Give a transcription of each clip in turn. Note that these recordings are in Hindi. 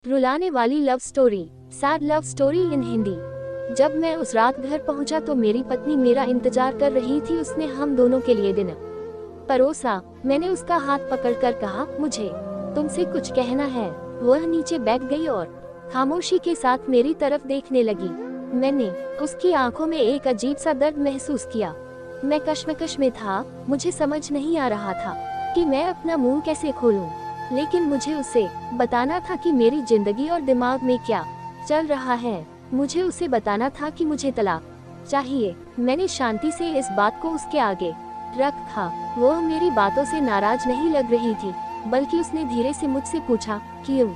रुलाने वाली love story, sad love story in Hindi. जब मैं उस रात घर पहुंचा तो मेरी पत्नी मेरा इंतजार कर रही थी। उसने हम दोनों के लिए डिनर परोसा। मैंने उसका हाथ पकड़कर कहा, मुझे तुमसे कुछ कहना है। वह नीचे बैठ गई और खामोशी के साथ मेरी तरफ देखने लगी। मैंने उसकी आंखों में एक अजीब सा दर्द महसूस किया। मैं कश्मकश में था। मुझे समझ नहीं आ रहा था कि मैं अपना मुंह कैसे खोलूं, लेकिन मुझे उसे बताना था कि मेरी जिंदगी और दिमाग में क्या चल रहा है। मुझे उसे बताना था कि मुझे तलाक चाहिए। मैंने शांति से इस बात को उसके आगे रखा। वह मेरी बातों से नाराज नहीं लग रही थी, बल्कि उसने धीरे से मुझसे पूछा, क्यों?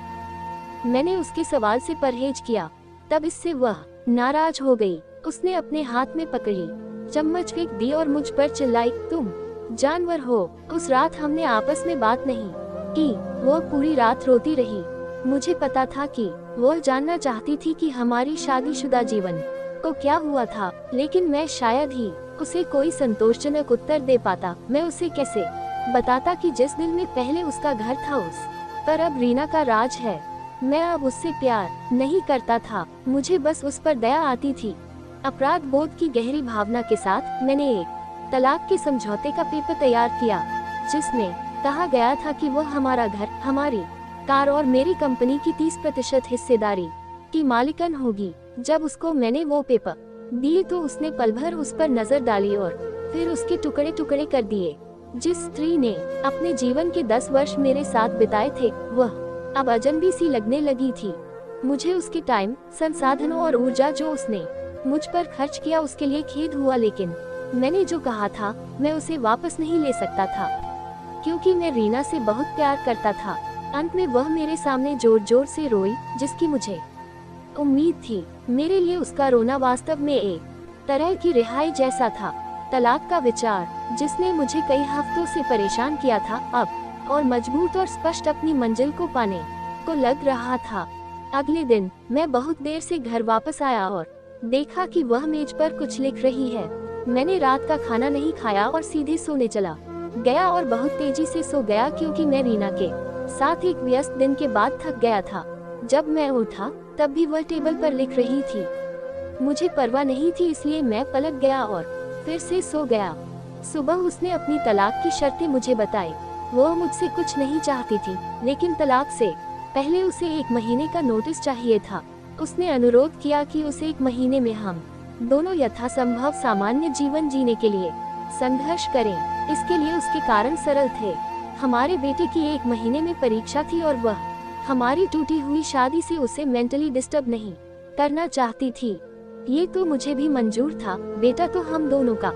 मैंने उसके सवाल से परहेज किया। तब इससे वह नाराज हो गई। उसने अपने हाथ में पकड़ी चम्मच फेंक दी और मुझ पर चिल्लाई, तुम जानवर हो। उस रात हमने आपस में बात नहीं की। वह पूरी रात रोती रही। मुझे पता था कि वह जानना चाहती थी कि हमारी शादीशुदा जीवन को क्या हुआ था, लेकिन मैं शायद ही उसे कोई संतोषजनक उत्तर दे पाता। मैं उसे कैसे बताता कि जिस दिल में पहले उसका घर था, उस पर अब रीना का राज है। मैं अब उससे प्यार नहीं करता था, मुझे बस उस पर दया आती थी। अपराध बोध की गहरी भावना के साथ मैंने एक तलाक के समझौते का पेपर तैयार किया, जिसमें कहा गया था कि वह हमारा घर, हमारी कार और मेरी कंपनी की 30% हिस्सेदारी की मालिकन होगी। जब उसको मैंने वो पेपर दिए तो उसने पल भर उस पर नजर डाली और फिर उसके टुकड़े टुकड़े कर दिए। जिस स्त्री ने अपने जीवन के 10 वर्ष मेरे साथ बिताए थे, वह अब अजनबी सी लगने लगी थी। मुझे उसके टाइम, संसाधनों और ऊर्जा जो उसने मुझ पर खर्च किया उसके लिए खेद हुआ, लेकिन मैंने जो कहा था मैं उसे वापस नहीं ले सकता था, क्योंकि मैं रीना से बहुत प्यार करता था। अंत में वह मेरे सामने जोर जोर से रोई, जिसकी मुझे उम्मीद थी। मेरे लिए उसका रोना वास्तव में एक तरह की रिहाई जैसा था। तलाक का विचार, जिसने मुझे कई हफ्तों से परेशान किया था, अब और मजबूत और स्पष्ट अपनी मंजिल को पाने को लग रहा था। अगले दिन मैं बहुत देर से घर वापस आया और देखा कि वह मेज पर कुछ लिख रही है। मैंने रात का खाना नहीं खाया और सीधे सोने चला गया और बहुत तेजी से सो गया, क्योंकि मैं रीना के साथ एक व्यस्त दिन के बाद थक गया था। जब मैं उठा तब भी वह टेबल पर लिख रही थी। मुझे परवाह नहीं थी, इसलिए मैं पलट गया और फिर से सो गया। सुबह उसने अपनी तलाक की शर्तें मुझे बताई। वह मुझसे कुछ नहीं चाहती थी, लेकिन तलाक से पहले उसे 1 महीने का नोटिस चाहिए था। उसने अनुरोध किया कि उसे 1 महीने में हम दोनों यथासंभव सामान्य जीवन जीने के लिए संघर्ष करें। इसके लिए उसके कारण सरल थे। हमारे बेटे की 1 महीने में परीक्षा थी और वह हमारी टूटी हुई शादी से उसे मेंटली डिस्टर्ब नहीं करना चाहती थी। ये तो मुझे भी मंजूर था, बेटा तो हम दोनों का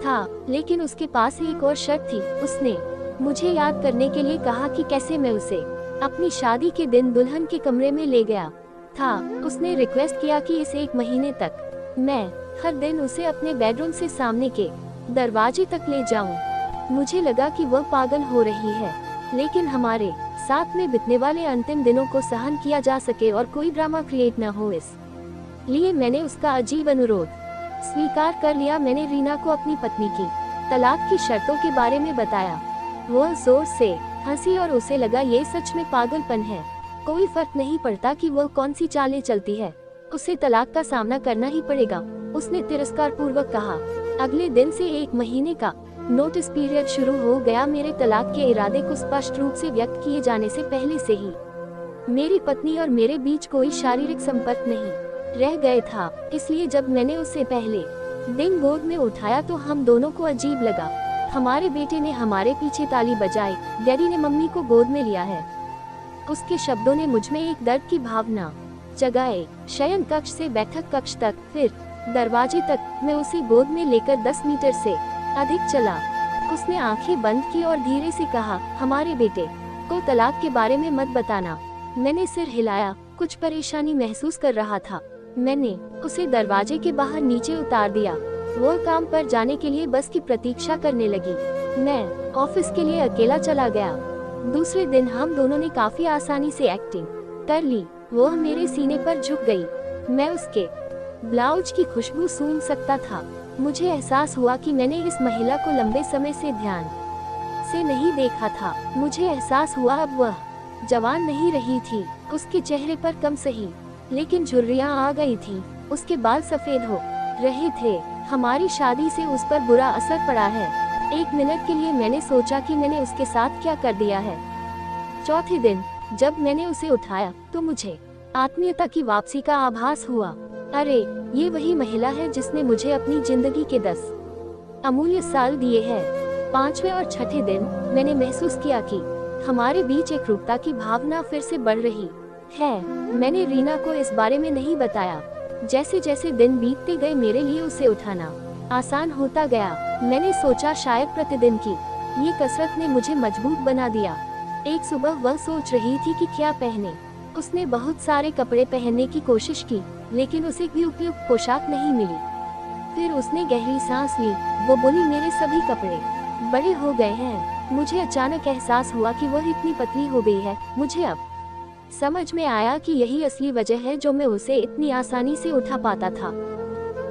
था, लेकिन उसके पास एक और शर्त थी। उसने मुझे याद करने के लिए कहा कि कैसे मैं उसे अपनी शादी के दिन दुल्हन के कमरे में ले गया था। उसने रिक्वेस्ट किया कि इस 1 महीने तक मैं हर दिन उसे अपने बेडरूम से सामने के दरवाजे तक ले जाऊं। मुझे लगा कि वह पागल हो रही है, लेकिन हमारे साथ में बितने वाले अंतिम दिनों को सहन किया जा सके और कोई ड्रामा क्रिएट न हो, इसलिए मैंने उसका अजीब अनुरोध स्वीकार कर लिया। मैंने रीना को अपनी पत्नी की तलाक की शर्तों के बारे में बताया। वह जोर से हंसी और उसे लगा ये सच में पागलपन है। कोई फर्क नहीं पड़ता कि वह कौन सी चालें चलती है, उसे तलाक का सामना करना ही पड़ेगा, उसने तिरस्कार पूर्वक कहा। अगले दिन से 1 महीने का नोटिस पीरियड शुरू हो गया। मेरे तलाक के इरादे को स्पष्ट रूप से व्यक्त किए जाने से पहले से ही मेरी पत्नी और मेरे बीच कोई शारीरिक संपर्क नहीं रह गए था, इसलिए जब मैंने उसे पहले दिन गोद में उठाया तो हम दोनों को अजीब लगा। हमारे बेटे ने हमारे पीछे ताली बजाई, डैडी ने मम्मी को गोद में लिया है। उसके शब्दों ने मुझ में एक दर्द की भावना जगाए। शयन कक्ष से बैठक कक्ष तक, फिर दरवाजे तक। मैं उसे गोद में लेकर 10 मीटर से अधिक चला। उसने आंखें बंद की और धीरे से कहा, हमारे बेटे को तलाक के बारे में मत बताना। मैंने सिर हिलाया, कुछ परेशानी महसूस कर रहा था। मैंने उसे दरवाजे के बाहर नीचे उतार दिया। वह काम पर जाने के लिए बस की प्रतीक्षा करने लगी। मैं ऑफिस के लिए अकेला चला गया। दूसरे दिन हम दोनों ने काफी आसानी से एक्टिंग कर ली। वह मेरे सीने पर झुक गई। मैं उसके ब्लाउज की खुशबू सूंघ सकता था। मुझे एहसास हुआ कि मैंने इस महिला को लंबे समय से ध्यान से नहीं देखा था। मुझे एहसास हुआ अब वह जवान नहीं रही थी, उसके चेहरे पर कम सही लेकिन झुर्रियां आ गई थी। उसके बाल सफेद हो रहे थे। हमारी शादी से उस पर बुरा असर पड़ा है। एक मिनट के लिए मैंने सोचा कि मैंने उसके साथ क्या कर दिया है। चौथे दिन जब मैंने उसे उठाया तो मुझे आत्मीयता की वापसी का आभास हुआ। अरे, ये वही महिला है जिसने मुझे अपनी जिंदगी के 10 अमूल्य साल दिए हैं। पांचवें और छठे दिन मैंने महसूस किया कि हमारे बीच एक रूपता की भावना फिर से बढ़ रही है। मैंने रीना को इस बारे में नहीं बताया। जैसे जैसे दिन बीतते गए मेरे लिए उसे उठाना आसान होता गया। मैंने सोचा शायद प्रतिदिन की ये कसरत ने मुझे मजबूत बना दिया। एक सुबह वह सोच रही थी कि क्या पहने। उसने बहुत सारे कपड़े पहनने की कोशिश की लेकिन उसे भी उपयुक्त पोशाक नहीं मिली। फिर उसने गहरी सांस ली। वो बोली, मेरे सभी कपड़े बड़े हो गए हैं। मुझे अचानक एहसास हुआ कि वह इतनी पतली हो गई है। मुझे अब समझ में आया कि यही असली वजह है जो मैं उसे इतनी आसानी से उठा पाता था।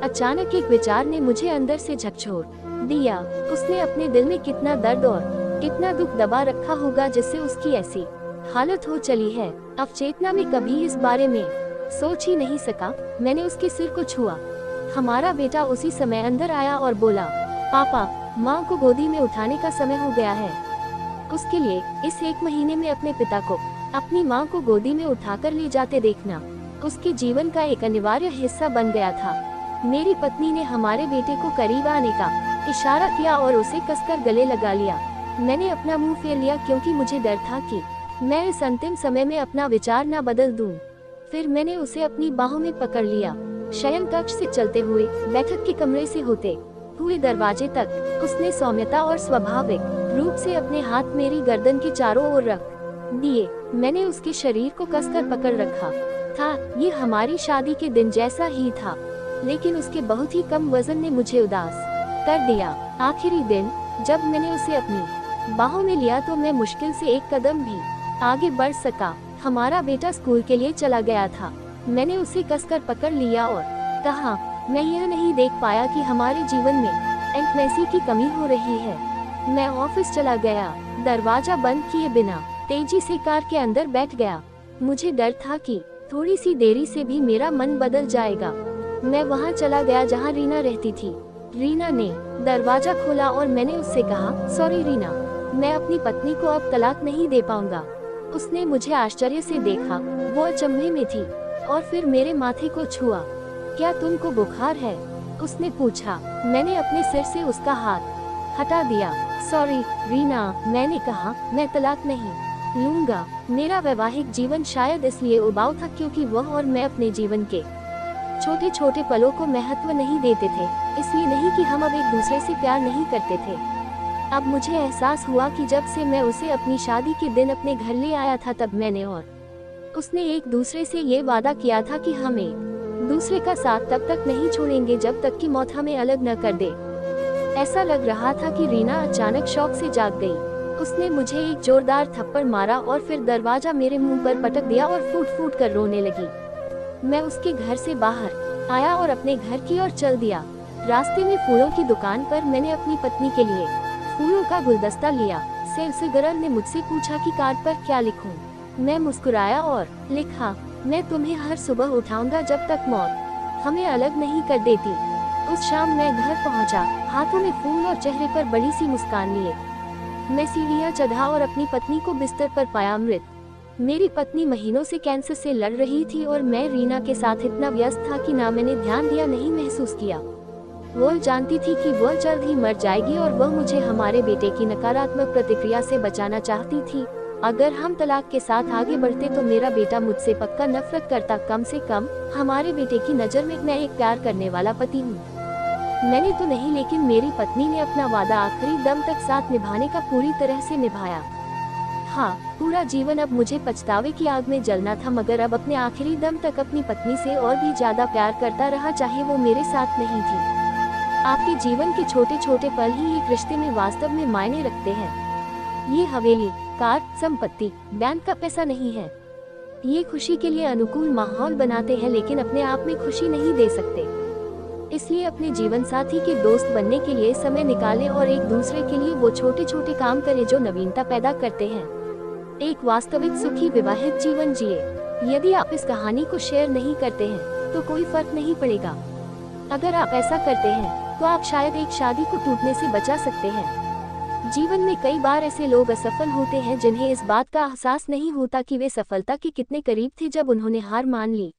अचानक एक विचार ने मुझे अंदर से झकझोर दिया। उसने अपने दिल में कितना दर्द और कितना दुख दबा रखा होगा जिससे उसकी ऐसी हालत हो चली है। अवचेतना में कभी इस बारे में सोच ही नहीं सका। मैंने उसके सिर को छुआ। हमारा बेटा उसी समय अंदर आया और बोला, पापा, माँ को गोदी में उठाने का समय हो गया है। उसके लिए इस 1 महीने में अपने पिता को अपनी माँ को गोदी में उठाकर ले जाते देखना उसके जीवन का एक अनिवार्य हिस्सा बन गया था। मेरी पत्नी ने हमारे बेटे को करीब आने का इशारा किया और उसे कसकर गले लगा लिया। मैंने अपना मुंह फेर लिया क्योंकि मुझे डर था कि मैं इस अंतिम समय में अपना विचार न बदल दूं। फिर मैंने उसे अपनी बाहों में पकड़ लिया। शयन कक्ष से चलते हुए बैठक के कमरे से होते हुए दरवाजे तक उसने सौम्यता और स्वाभाविक रूप से अपने हाथ मेरी गर्दन के चारों ओर रख दिए। मैंने उसके शरीर को कसकर पकड़ रखा था। ये हमारी शादी के दिन जैसा ही था लेकिन उसके बहुत ही कम वजन ने मुझे उदास कर दिया। आखिरी दिन जब मैंने उसे अपनी बाहों में लिया तो मैं मुश्किल से एक कदम भी आगे बढ़ सका। हमारा बेटा स्कूल के लिए चला गया था। मैंने उसे कसकर पकड़ लिया और कहा, मैं यह नहीं देख पाया कि हमारे जीवन में इंटीमेसी की कमी हो रही है। मैं ऑफिस चला गया, दरवाजा बंद किए बिना तेजी से कार के अंदर बैठ गया। मुझे डर था कि थोड़ी सी देरी से भी मेरा मन बदल जाएगा। मैं वहां चला गया जहां रीना रहती थी। रीना ने दरवाजा खोला और मैंने उससे कहा, सॉरी रीना, मैं अपनी पत्नी को अब तलाक नहीं दे पाऊंगा। उसने मुझे आश्चर्य से देखा। वो अचंभे में थी और फिर मेरे माथे को छुआ। क्या तुमको बुखार है? उसने पूछा। मैंने अपने सिर से उसका हाथ हटा दिया। सॉरी रीना, मैंने कहा, मैं तलाक नहीं लूंगा। मेरा वैवाहिक जीवन शायद इसलिए उबाऊ था क्योंकि वह और मैं अपने जीवन के छोटे छोटे पलों को महत्व नहीं देते थे। इसलिए नहीं कि हम अब एक दूसरे से प्यार नहीं करते थे। अब मुझे एहसास हुआ कि जब से मैं उसे अपनी शादी के दिन अपने घर ले आया था तब मैंने और उसने एक दूसरे से ये वादा किया था कि हम एक दूसरे का साथ तब तक नहीं छोड़ेंगे जब तक कि मौत हमें अलग न कर दे। ऐसा लग रहा था कि रीना अचानक शौक से जाग गई। उसने मुझे एक जोरदार थप्पड़ मारा और फिर दरवाजा मेरे मुंह पर पटक दिया और फूट फूट कर रोने लगी। मैं उसके घर से बाहर आया और अपने घर की ओर चल दिया। रास्ते में फूलों की दुकान पर मैंने अपनी पत्नी के लिए फूलों का गुलदस्ता लिया। सेल्सगर्ल ने मुझसे पूछा कि कार्ड पर क्या लिखूं। मैं मुस्कुराया और लिखा, मैं तुम्हें हर सुबह उठाऊंगा जब तक मौत हमें अलग नहीं कर देती। उस शाम मैं घर पहुंचा, हाथों में फूल और चेहरे पर बड़ी सी मुस्कान लिए। मैं सीढ़ियां चढ़ा और अपनी पत्नी को बिस्तर पर पाया मृत। मेरी पत्नी महीनों से कैंसर से लड़ रही थी और मैं रीना के साथ इतना व्यस्त था कि ना मैंने ध्यान दिया नहीं महसूस किया। वो जानती थी कि वह जल्द ही मर जाएगी और वह मुझे हमारे बेटे की नकारात्मक प्रतिक्रिया से बचाना चाहती थी। अगर हम तलाक के साथ आगे बढ़ते तो मेरा बेटा मुझसे पक्का नफरत करता। कम से कम हमारे बेटे की नज़र में मैं एक प्यार करने वाला पति हूँ। मैंने तो नहीं, लेकिन मेरी पत्नी ने अपना वादा आखिरी दम तक साथ निभाने का पूरी तरह से निभाया। हाँ, पूरा जीवन अब मुझे पछतावे की आग में जलना था, मगर अब अपने आखिरी दम तक अपनी पत्नी से और भी ज्यादा प्यार करता रहा, चाहे वो मेरे साथ नहीं थी। आपके जीवन के छोटे छोटे पल ही एक रिश्ते में वास्तव में मायने रखते हैं। ये हवेली, कार, संपत्ति, बैंक का पैसा नहीं है। ये खुशी के लिए अनुकूल माहौल बनाते हैं लेकिन अपने आप में खुशी नहीं दे सकते। इसलिए अपने जीवन साथी के दोस्त बनने के लिए समय निकालें और एक दूसरे के लिए वो छोटे छोटे काम करें जो नवीनता पैदा करते हैं। एक वास्तविक सुखी विवाहित जीवन जिए। यदि आप इस कहानी को शेयर नहीं करते हैं तो कोई फर्क नहीं पड़ेगा। अगर आप ऐसा करते हैं तो आप शायद एक शादी को टूटने से बचा सकते हैं। जीवन में कई बार ऐसे लोग असफल होते हैं जिन्हें इस बात का एहसास नहीं होता कि वे सफलता के कितने करीब थे जब उन्होंने हार मान ली।